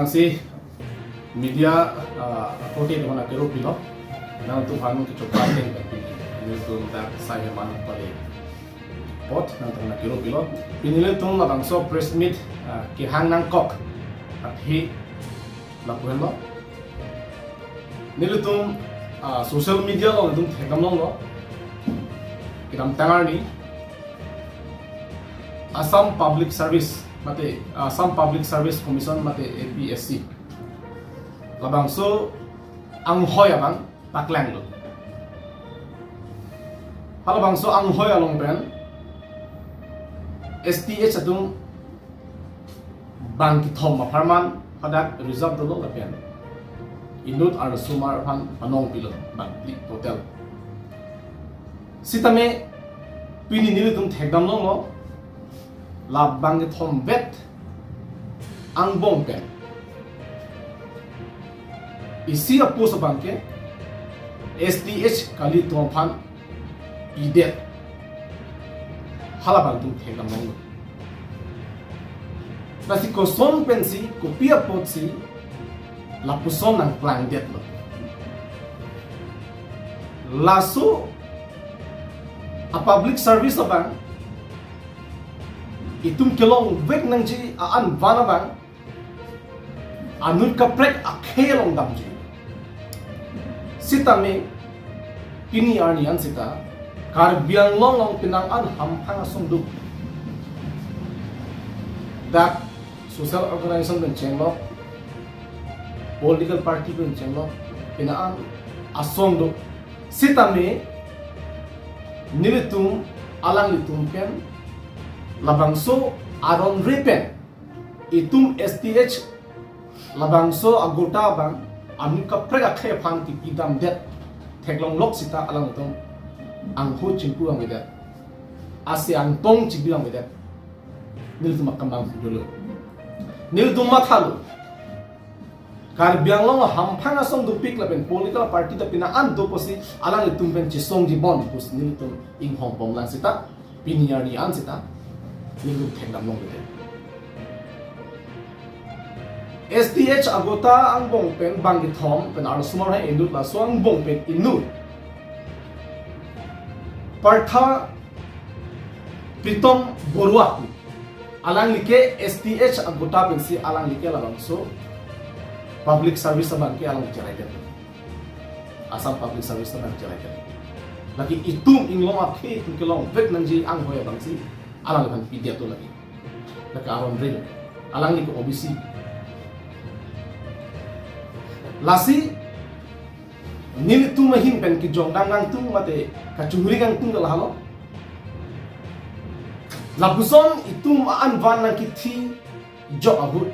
bangsi media kote to na kero pilo na tu hanu ki chopra ten ini tu tak saya manu pale pot na kero pilo pinile tung na bangso press meet ki hang nang kok at hi la puelo nilutung social media lo tung thekam lo kitam tangar ni Assam Public Service mate Assam Public Service Commission mate APSC labang so ang hoy abang paklang lo halabang so ang hoy along pen STH atung bang kithom mafarman hadat reserve do lo pen inut ar sumar han panong pilo bang klik hotel sitame pini nilutung thekdam lo labang thom vet ang bong pen isi apo sa bangke STH kali tongphan idet halabang tung thekam nong nasi koson pensi kopia potsi lapuson ng klang det lo laso a public service abang itum kelong vek nang ji aan vana bang anun ka prek akhelong dam ji sitame kini arnian sita kar biang long pinang an hampang sungdu that social organization ben chenglo political party ben chenglo pinaan asongdo sitame nilitum alang litum pen labangso aron repen itum STH labangso agota bang amin ka prega khe phang ki pidam det theklong lok sita alang itum ang ho chimpu ang vedat ase ang tong chibi ang vedat niltum akambang dulu niltum mathalo kar biang long hamphang asong du pik laben political party ta pina an do posi alang itum ben chisong ji bon pus niltum ing hong pong lang sita piniar ni an sita nilum thekdam long bete STH agota ang bong pen bangi thom pen ar sumar ha indut la so ang bong pen inut partha pritom borwa alang like STH agota pen si alang like la bang so public service bang ke alang cerai kan Assam public service bang cerai kan lagi itum inglong akhe tum kelong vek nanji ang hoya bang si alang kan pidia tu lagi nak aron ring alang ni ko OBC lasi nil tu mahin pen ki jongdang ngang tu mate kachuri ngang tu la halo labuson itum an van nang ki thi jo abut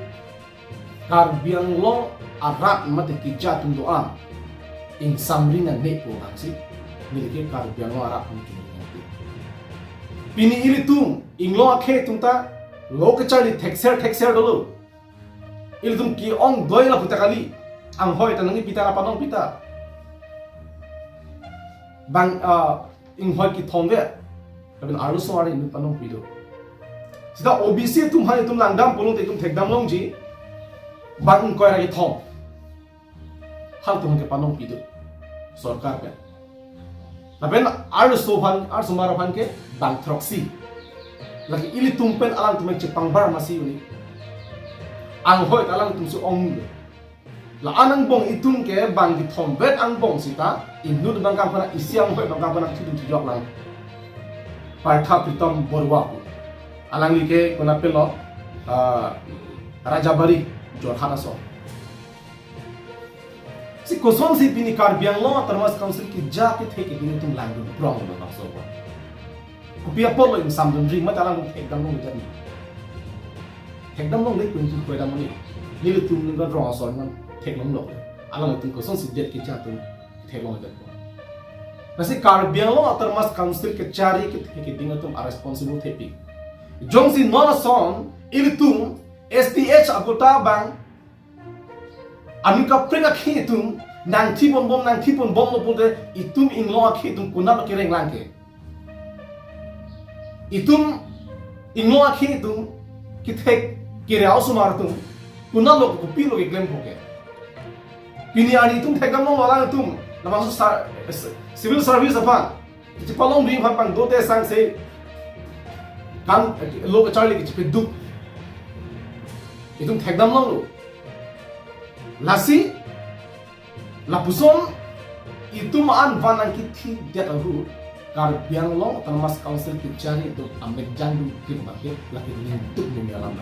kar biang long arat mate ki jatum doa in samri na ne ko si nilike kar biang lo arat ki pini iri tum inglo akhe tumta lokachari thekser dolo iltum ki ong doila putakali ang hoy tanangi pita na panong pita bang ing hoy ki thombe labin aru sawari in panong pido sida OBC tum hai tum langdam polong te tum thekdam long ji bang koy ra ki thom hal tum ke panong pido sarkar pe labin aru sohan ar sumara phan ke bang troxy lagi ili tumpen alang tumen cipang bar masih uni ang hoy alang tum su ong la anang bong itung ke bang di thom vet ang bong sita inu bang kam pana isiang hoy bang kam pana thidum thijok lang partha pritom borwa alang like kona pelo rajabari jorhana so si kosom si pini kar biang lo termas council ki ja ke the ki dinu tum lang du prong lo so ko kupia polo im samdum ring mata lang thekdam lo jani thekdam lo le kun tu ko dam ni nilu tum nga ro so man theklong lo alang tum ko son si det ki ja tum theklong da nasi kar biang lo termas council ke chari ki the ki dinu tum responsible thepi jong si non son il tum STH agota bang amin ka prega khi tum nang thipon bom lo pode itum inglo khi tum kunap ki reng lang ke itum inglo khi tum ki thek ki reau sumar tum kuna lo ko pi lo ke claim phoke pini ani tum thekam long wala tum labang so civil service apa ti palong ring pang do te sang se kan lo ka charlie ki pe duk itum thekam long lo lasi lapuson itu maan vanang ki thi dia tahu kar biang long tamas council ki cari itu ambek jandu ki bakke laki untuk dunia alam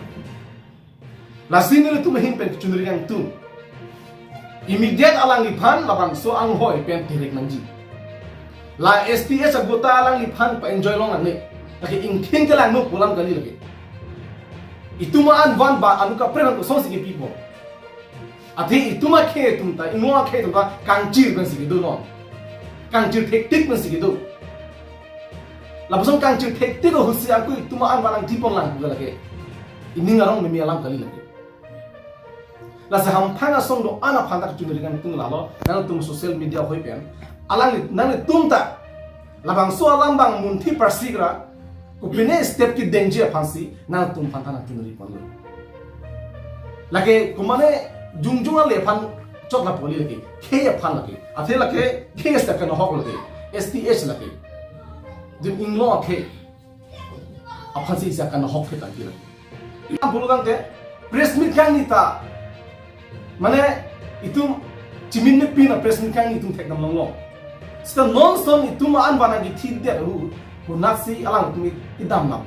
lasi ni tu mehin pen chundri yang tu immediate alang iphan labang so ang hoi pen direct nanji la STS agota alang iphan pa enjoy long ani laki ingking ka lang no pulang kali lagi itu maan van ba anu ka pren ko so sige people ati itu mah ke tum ta inu ke tum ta kangcir kan sige do non kangcir hektik kan sige do la bosong kangcir hektik ko husi aku itu mah an balang tipon lang ko lagi ini ngarong memi alam kali lagi la sa ham phanga song do ana phanda chu ngari kan tung la lo nang tum social media hoi pen alang nang tum ta la bang so alam bang mun thi persigra ko pine step ki danger phansi nang tum phanta na chu ngari kon lo lagi kumane jungjunga le phan chok la poli lagi ke phan lagi athe lagi ke sta kan hok lagi STH lagi din inglo ke aphan si sa kan hok ke ta ki lagi am bulu dang te press meet kan ni ta mane itu cimin ne pina press meet kan ni tum thek nam long sta non son itu ma an bana gi thi de ru ko nasi alang tum idam na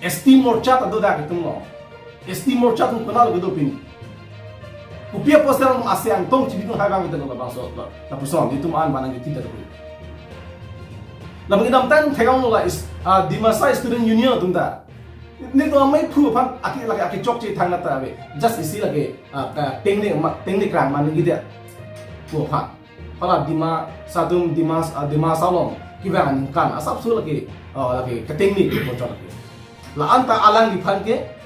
ST morcha ta do da ki tum lo ST morcha tum kana lo do pin Kupia poster ng ASEAN tong cibitung hagang ito ng labang na puson dito maan ba nang itita ko. Labang idam tan tegang mo la is Dimasay Student Union tunda. Nito may pu pan aki chok chi thang na ta be. Just isi lagi teknik kran man gide. Pu pa. Pala Dima sadum Dima salong kiban kan asap su lagi ke teknik ko chok lagi. La anta alang di pan ke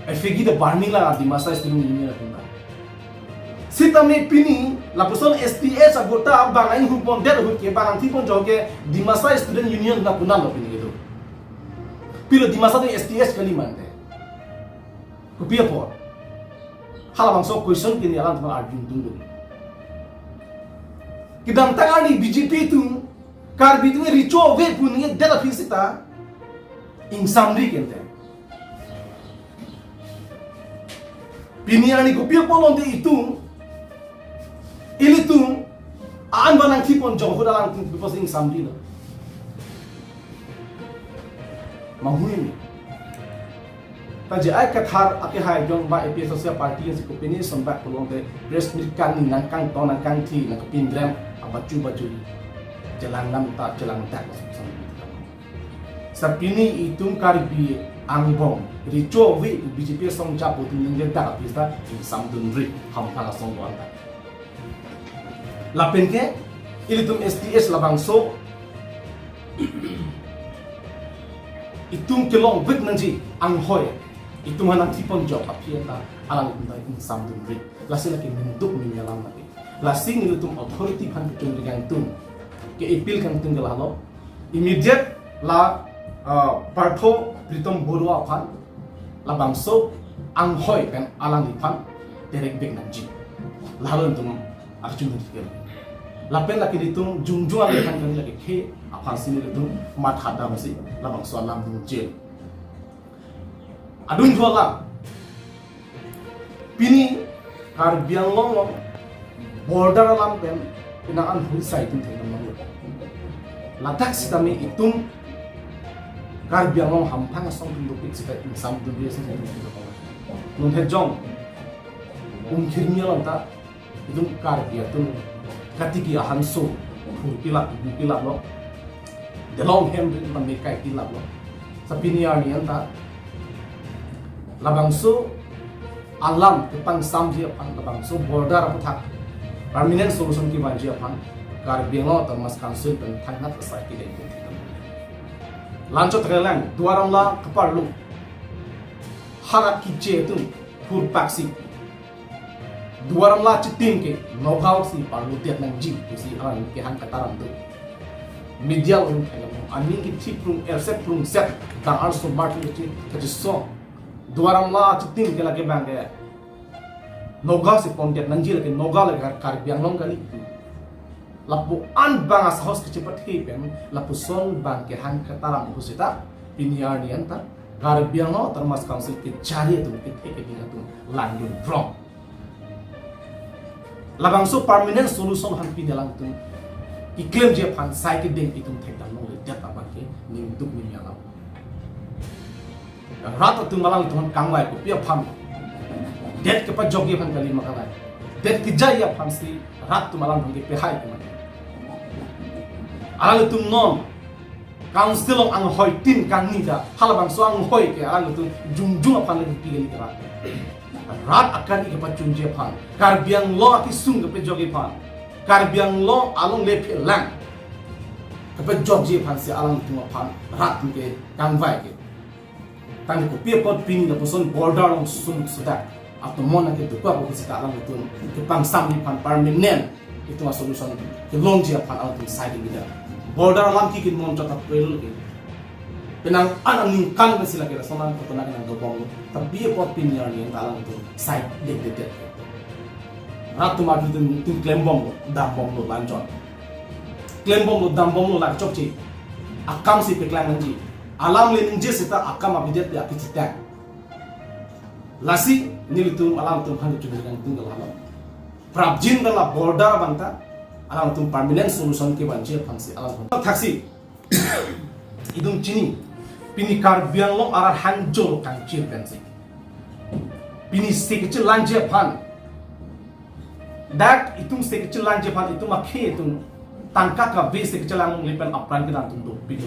Figi de Barnila di masa Student Union tunda. Sita me pini la person STS agota bang lain hupon der hu ke bang tipon joge di masa Student Union na punal lo pini gitu. Pilo di masa de STS kali mante. Kupia por. Hala bang so question kini alam tang arjun tundu. Kidam tangani BJP tu kar bitu richo ve puni der fisita in samri kente. Piniani ko pia polon de itu ilitung aan banang tipon jong hudalang before sing samdina mahuin taje ai kathar ake hai jong ba epi social party yang ko pini somba polon de press meet kan ni nang kang ton nang kang thi nang pindram abaju jalan nam ta sa pini itung karbi angbong richo vi BJP song cha putu ninge da pista in samdun ri hampala song wanda la penke ilitum STS labang so itung kelong vit nanji ang hoy itung hanang tipon job apieta alangunda in samdun ri la sila ke menduk ni alam lagi la sing ilitum authority kan pitung gang tung ke ipil kan tinggal halo immediate la partho pritom borua phan labang so ang hoy pen alang iphan direct big nanji lalon tum akchun dikel lapen laki ditung jungjua le kan lagi ke aphan sini ditung mat hada masi labang so alam dum je adun jola pini kar biang long border alam pen pinaan hui sai tum theng nam latak sitami itum kar biang long hampang song dum dupik sikat sam dum dia sing nun hejong khirnya lang ta idung kar bia tum katiki ahanso pila lo the long hem man me kai pila lo sa piniar ni anta labang so alam tepang sam dia pan labang so border apathak permanent solution ki ban dia pan kar biang lo tamas council pen thangat sa ki dei lancho trelang duaram la kapar lu harak kiche tu pur paksi duaram la chitin ke nogau si parlu tiat nang ji tu si an ke han kataram tu media un thela ani ki thi prung set da also martin ki so duaram la chutin ke lage bang ke noga se pondet nanji lage noga lage kar biang long kali lapu an bang as house ke cepat pen lapu son bang ke hang ke taram kusita piniar ni anta kar biang no termas council ke cari tu ke dinga tu lanjut wrong labang so permanent solution han pi dalang tu iklim je pan sai ke deng itum thek dam no le jat apa ke nim duk nim yang rat tu malang tu kangwai ko pia pham det ke pa jogi phan kali makalai det ki jai ya pham si rat tu malang ke pe hai ke alal tu nom council ang hoi tin kang ni da halabang so ang hoi ke alal tu jung phan le ki geli kara rat akan ke pa chunje phan kar biang lo ki sung ke pe jogi phan kar biang lo along le pe lang ke pa jogi phan si alang tu phan rat ke kangwai ke tang ko pia pot ping da poson border long sun sudah atau mona ke tu ko sekarang itu ke pangsam ni pan permanent itu solution ke long dia pan out side ni border lam ki kin mon chata pel ke penang anang ning kan ke sila ke sonan ko na nang gobong tapi pot pin ni ni talang itu side de ratu ma tu claim bom da bom lo lanjon claim bom lo dam bom lo la chokchi akam si pe klang nji alam le ninje sita akam abidet ya kicita lasi nilitum alam tum han tu dengan tinggal alam prabjin dala border banta alam tum permanent solution ke banje phansi alam taksi idung chini pini kar biang lo arar hanjo kan chir pensi pini sekecil lanje phan that itum sekecil lanje phan itum akhe itum tangka ka be sekecil ang lipen apran ke dan tum do pini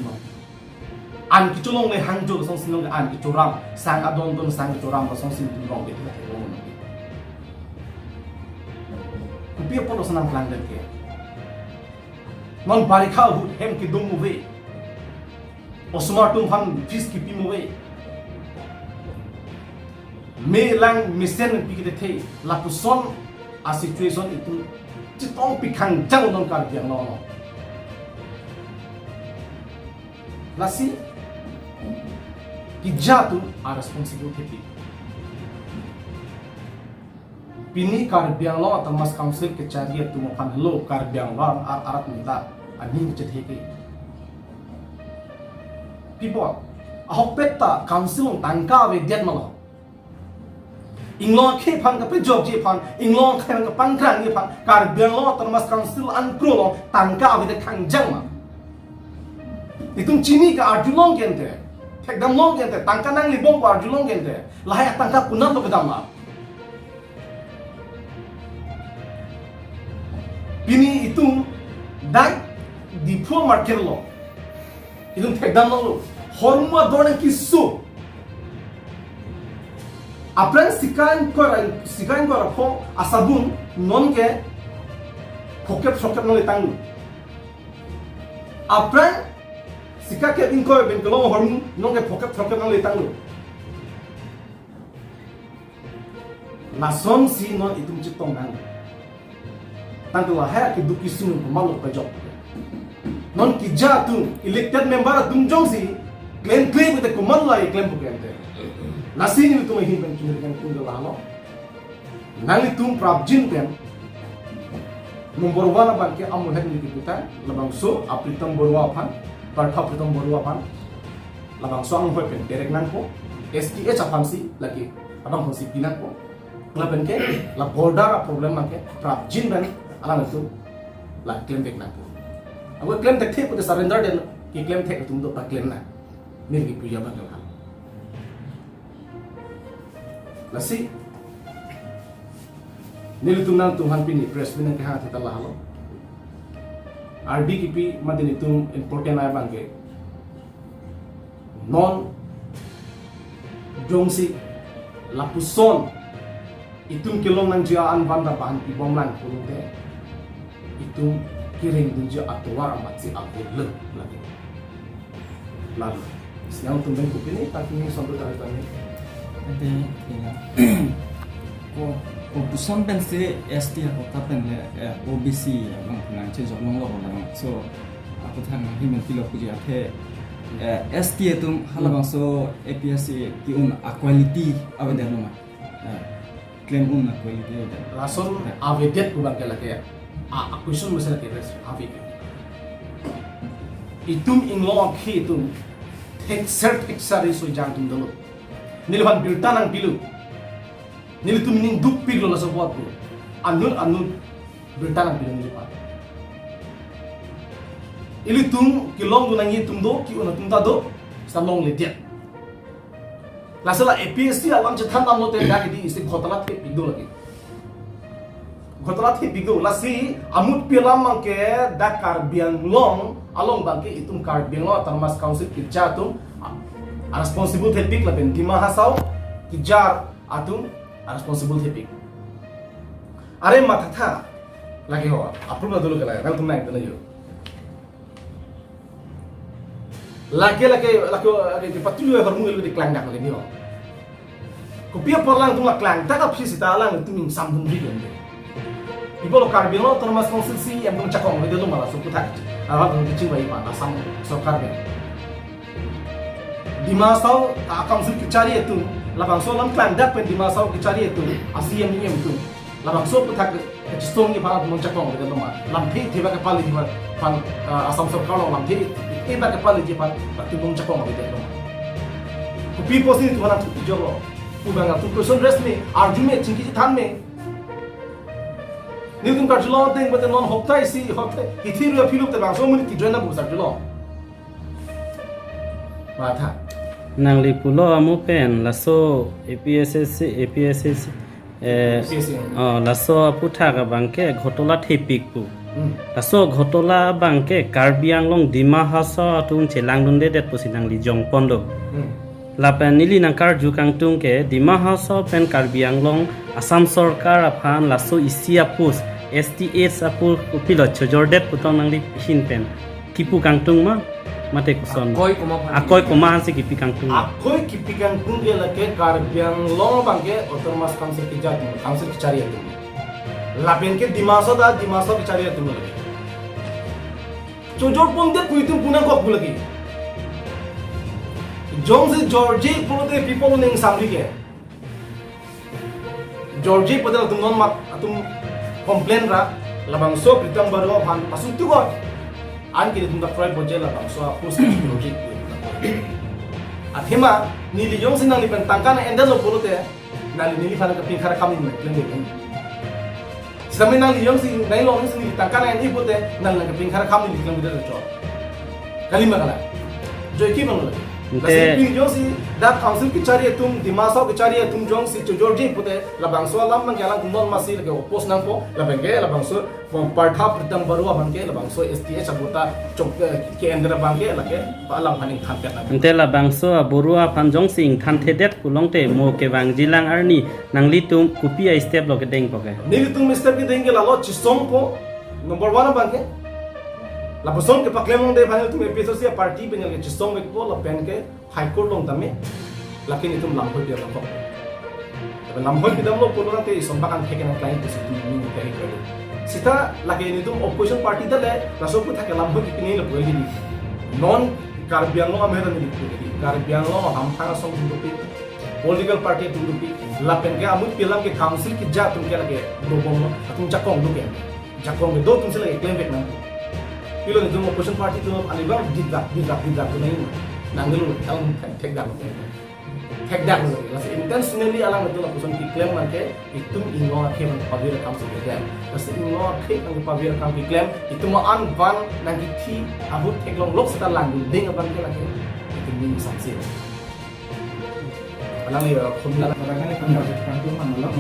an kiculong le hangjo song sinong an kicuram sang adon don sang kicuram song sin rong ke tidak rong kupia polo sanang plan ke non barikha hu hem ki dum muve osma tum han fis ki pi muve me lang misen pi ke the la puson a situation itu chitong pi khang jang don kar biang no lasi Kijatu a responsibility. Pini kar biang lo atau mas council ke cari tu makan lo kar biang lo arat minta aning cedheke. People, ahok peta council on tangka we diat malo. Inglong ke pan ka pe job je pan, inglong ke ka pangkran ye pan kar biang lo atau mas council an kro lo tangka we de kangjang ma. Itung chini ka arjulong kente. Tekdam long gente tangka nang libong par julong gente layak tangka kunat lo kedama pini itu dai di pro market lo itu tekdam lo horma dorang kisu apren sikain ko rapo asabun non ke kokep no litang apren sika ke ingko ben kelong hormu nong ke poket nang letang lo nason si non itu citong nang tanto la ha ke duki sunu malu ka job non ki jatu elected member tum jong si claim with ko man la claim ko kente nasi ni tu hin ben kini kan tung la lo nang tum prabjin pen nomor 1 ban ke amul het ni kita labang so apritam borwa phan Parthau Pritam Borua pan labang soang hoi pen derek nan ko STA chapansi lagi abang hosi pinak ko laben ke la border problem ke prabjin ben alang itu la claim tek nan ko ago claim tek the ko surrender den ki claim tek tum do pa claim na mir ki puja ba kan lasi nilitum nang tuhan pini press pin ke ha theta la halo RDKP madin itu important ay bangke non jongsi lapuson itung kilong nang jiaan banda bahan ibom lang kulute itung kiring dunja atwar amat si aku le lagi lalu siang tumbeng kupini tapi ini sampai dari tadi ada ya ko busan ben se ST ko tapen le OBC ang nang che jong lo so aku thang hi men pilo puji athe ST itu halabang so APSC ki un quality awedan ma claim un quality awedan lason avedet ko bangke lake question masala ke res avi itum inglo khi itum tek cert exari so jang tum dolo nilhan biltan ang pilu nil tum ning duk piglo la so bot ko anun biltan ang pilu nil pa ili tum ki long du nangi tum do ki una tum ta do sta long le dia la sala APSC alam che than am lo te ga ki di isi khotala the pigdo lagi khotala the pigdo la si amut pilam mang ke dakar biang long along bangke itum kar biang lo tarmas council ki cha tum a responsible the pig la ben di mahasau ki jar atum a responsible the pig are matha lagi ho approve na dulu kala kal tum na ekdala yo laki patulu ya hormung lu di klang dak lagi ho ko pia porlang tum la klang tak ap si talang tum ing sambung ri gende ibo lo kar biang lo tarmas council si em tum chakong le dulu mala so putak awa tum kicing bai pa asam so kar biang di masau akam sul kicari itu labang so lam klan dak pen di masau kicari itu asiem ni itu labang so putak stone ni para moncakong de lama lam thi thiba ka pali thiba pan asam so kalo lam thi iba ka pali thiba tu moncakong de lama ko people sin tu hana tu jolo ku banga tu question resmi argument chingi than me ni tum ka jolo ding but non hoktai si hoktai hithiru philup te bang so mun ki joina bu sa jolo ba tha nang li pulo amu pen laso APSC laso putha ka bangke ghotola thepik pu laso ghotola bangke karbiang long dima hasa tung chelang dun de det pusinang li jong pondo lapen nili nang kar jukang tung ke dima hasa pen karbiang long asam sarkar aphan laso isia pus STS apur pilot chojor det putong nang li hin pen kipu kang tung ma mate kuson akoy koma se kipi kang tung akoy kipi kang tung ge lake karbiang long bangke otomas council ki jat council ki chari atu laben ke dimaso ki chari atu lagi chojor pon de kuitu puna ko bulagi jong se georgie polo de people ning samri ke georgie padal tum non mat atum complain ra labang so pritam baro han pasung tu ko an kini tum da fry bojela bang so pus georgie athema ni li jong sinang ni pen tangkan endal lo polo te nali ni fana ka pin khara kamin me klenge samina li jong sin nai lo ni tangkan en ipote nal na ka pin khara kamin ni klenge de cho kalima kala joy ki bang lo Nasi jong si dat council ki chari tum dimasau ki chari tum jong si Georgie pute labang so lam man galang tum non masih ke opos nang ko labang so from partha pritam barua ban ke labang so STH abota chok ke endra bang ke lake palam haning khan pe na ente labang so borua panjong sing than thedet kulong te mo ke bang jilang arni nang li tum kupi a step lo ke deng poke ni tum step ki deng ke lalo chisong ko number 1 bang ke la person ke paklemong de bhai tum episode se party pe ngal ke chisong ke ko la pen ke high court long tame lakin itum lam ho dia ko lam ho ki dam lo ko na te sombakan theke na client se tum ni ke ko sita lakin itum opposition party dale la so ko thake lam ho ki ni lo ko ni non karbiang lo amera ni ko karbiang lo ham thara song tum pi political party tum pi la pen ke amut pilam ke council ki ja tum ke lage do bom lo tum jakong do ke jakong ke do tum se lage claim back na pilo ni tum opposition party tum alibang didak tu nahi nanggil alang tek dak lo la intentionally alang itu opposition ki claim man ke itum ingo ke man pavir kam se ke la se ingo ke ang pavir kam ki claim itum an van nang ki abut tek long lok seta lang ding abang ke la ke itum ni sanksi alang ni khum la barangkali pendapat kantor manulah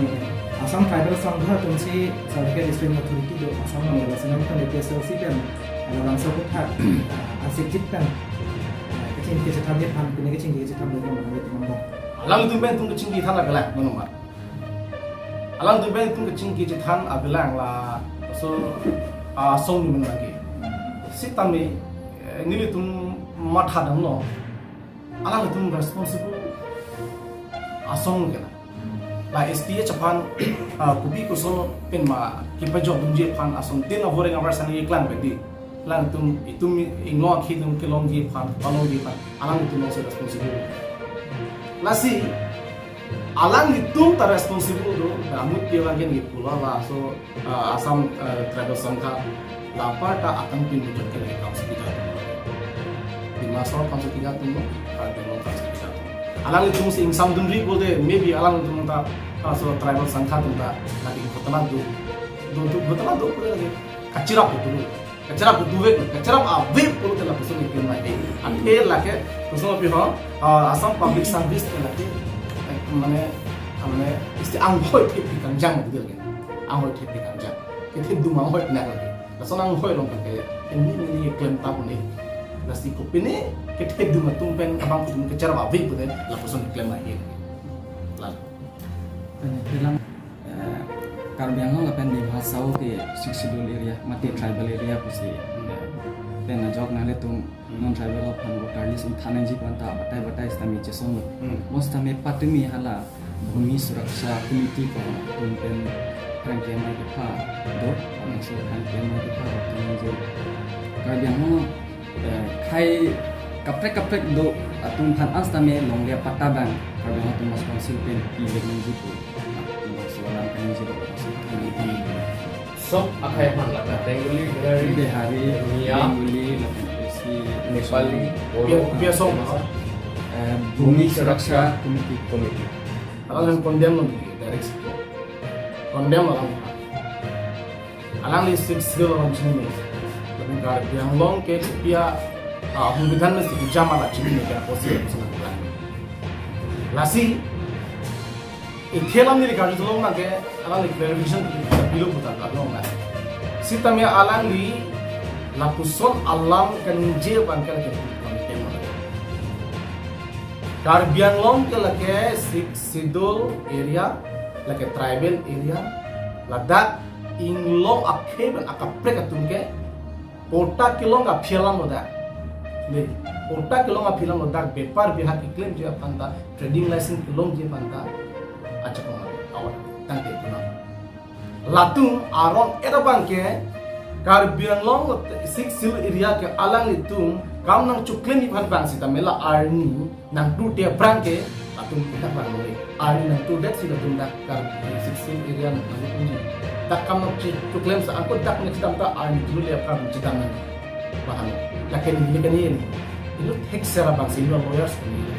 Assam Tribal Sangha Tumsi Sarkar District Authority do Assam manulah senang kan DPSLC kan ada langsung kutat asik kan kecing ke cetam dia pan punya kecing ke cetam dia mana dia ngomong alang tu ben tum kecing ki than agala manuma alang tu ben tum kecing ki than agala la so song ni man lagi sitami ni tum matha dam no alang tum responsible asong ke la STA Japan kubi ko so pin ma ki pa jog dum je pan asong tin avore ngabar san ye klan be di lang itum inglo khi tum kelong gi phan palong gi phan alang itum also responsible lasi alang itum ta responsible do amut piang gen gi pula la so asam tribal sangha la parta akan pin bujur ke kam sekita di masal kam sekita tum ka demo kam sekita alang itum sing sam dumri bolde maybe alang itum ta so tribal sangha tum ta lagi khotala do khotala do pura lagi kacirap dulu kacirap duwe kacirap abe pun telah pesan iklim lagi akhir lagi pesan lebih asam public service lagi mana isti anghoy tipi kanjang gitu lagi anghoy tipi kanjang kita dua anghoy nak lagi pesan anghoy long pakai ini iklim tahun ini nasi kopi ini kita dua tumpen abang pun kacirap abe pun telah pesan iklim lagi lalu bilang Karbiang lo ngapain di bahasa ke Sixidul area, mati tribal area pasti. Dan ajak nale tuh non tribal lo pan votaris thane ji panta batai stami jesong. Most tame patumi hala bumi suraksha committee ko tumpen rangke mai pa do so rangke mai pa tumje. Karbiang lo kai kaprek do atung pan astame long dia patabang. Karbiang lo mas konsil pen pilih menji pu. Sok akai man laka Bengali, Bihari, Mia, Bengali, Nepali, biar sok Bumi Suraksha Committee. alang yang condemn lo direct condemn alang listrik skill orang sini tapi kalau yang long ke dia pemilihan mesti jama lah sini kan posisi senang lasi ikhelam ni kalau tu long nak alang ni clarification bilo buta kalau long sita me alang ni lapuson alam kan je bangkal ke Karbiang long ke lake Sidul area, lake tribal area, ladak inglong akhe ben akaprek atumke, porta kilong aphialam oda. Nih, porta kilong aphialam oda bepar bihak iklim je panta, trading license kilong je panta, aja kau awal tangke punam. Latung aron era bangke Karbiang long Sidul area ke alang itu kam nang cuklen iban bang sita mela arni nang tu dia brangke atung kita bang le arni nang tu det sida tum dak kar 16 area nang ni tak kam nang cuklen sa aku dak ni kita ta arni tu le kam cita nang bahan lakin ni kan ni itu hek sera bang sini lawyers ni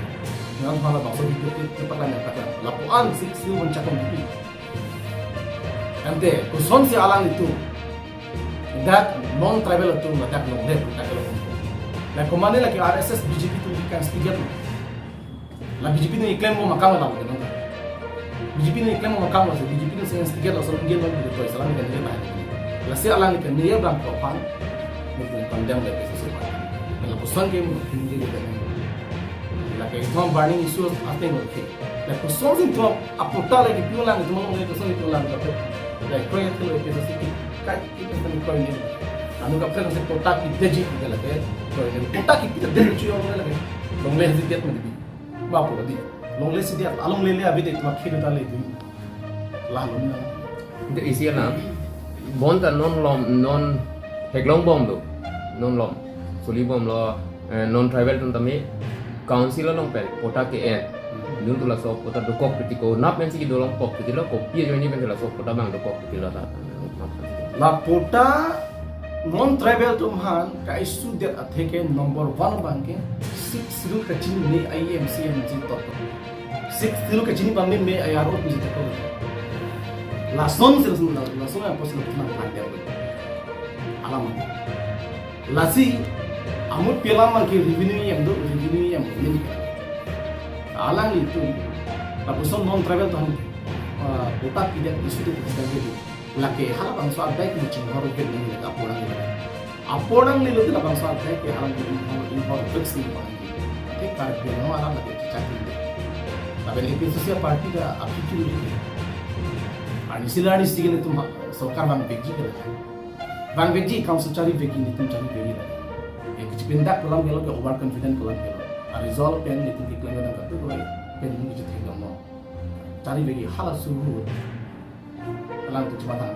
nang hala bang so itu cepat lah kata lapuan 16 mencakap ni ante kuson si alang itu dak non tribal tu dak long le tak kalau la komande la que RSS BJP tu kan stigat la BJP ni claim mo makam la kan BJP ni claim mo makam la BJP ni sen stigat la so ngel la ko salam kan ni ba la si ala ni kan ni bang ko pan mo ko condemn la peso se pa la posan ke mo ni ni la que thom burning issues ating okay la posan sin to aportar la que pion la ni mo ni posan ni pion la la ko ya que lo que se kai ki ni ko ni anu kapten se kota ki deji ki lage to ni kota ki deji chu yo lage longle hesitate me di ba po di longle si dia along le abi de ma khir ta le di la lo na Itu isi na bon ta non heglong bom do non lom suli bom lo non tribal tun tami council long pel kota ke en dun tu la so kota do kok kritiko nap men si do long kok kritilo kok pie jo ni men la so kota bang do kok kritilo ta la pota non tribal tumhan ka isu det atheke number 1 bangke 6 siru ka chini ne IMCM ji to 6 siru ka chini bangme me IRO ji to la son siru sun la son ya possible tuna pandya alam la si amut pelam ke revenue yam ni alang itu la person non tribal tum kota tidak isu itu tidak laki hal bangsa ada yang mencengor ke ni apodang ni logi bangsa ada yang hal import fix ni bang tapi kalau no alam lagi cakap ni tapi ini sosial parti dah apikir ni ani stigil itu sokar bang beji council cari beji ni tu cari beji lah yang kecil pindak pelan gelo ke over confident pelan gelo resolve pen itu diklaim dengan kata tu pen ni jadi tinggal cari beji hal suruh lang tu cuma tak.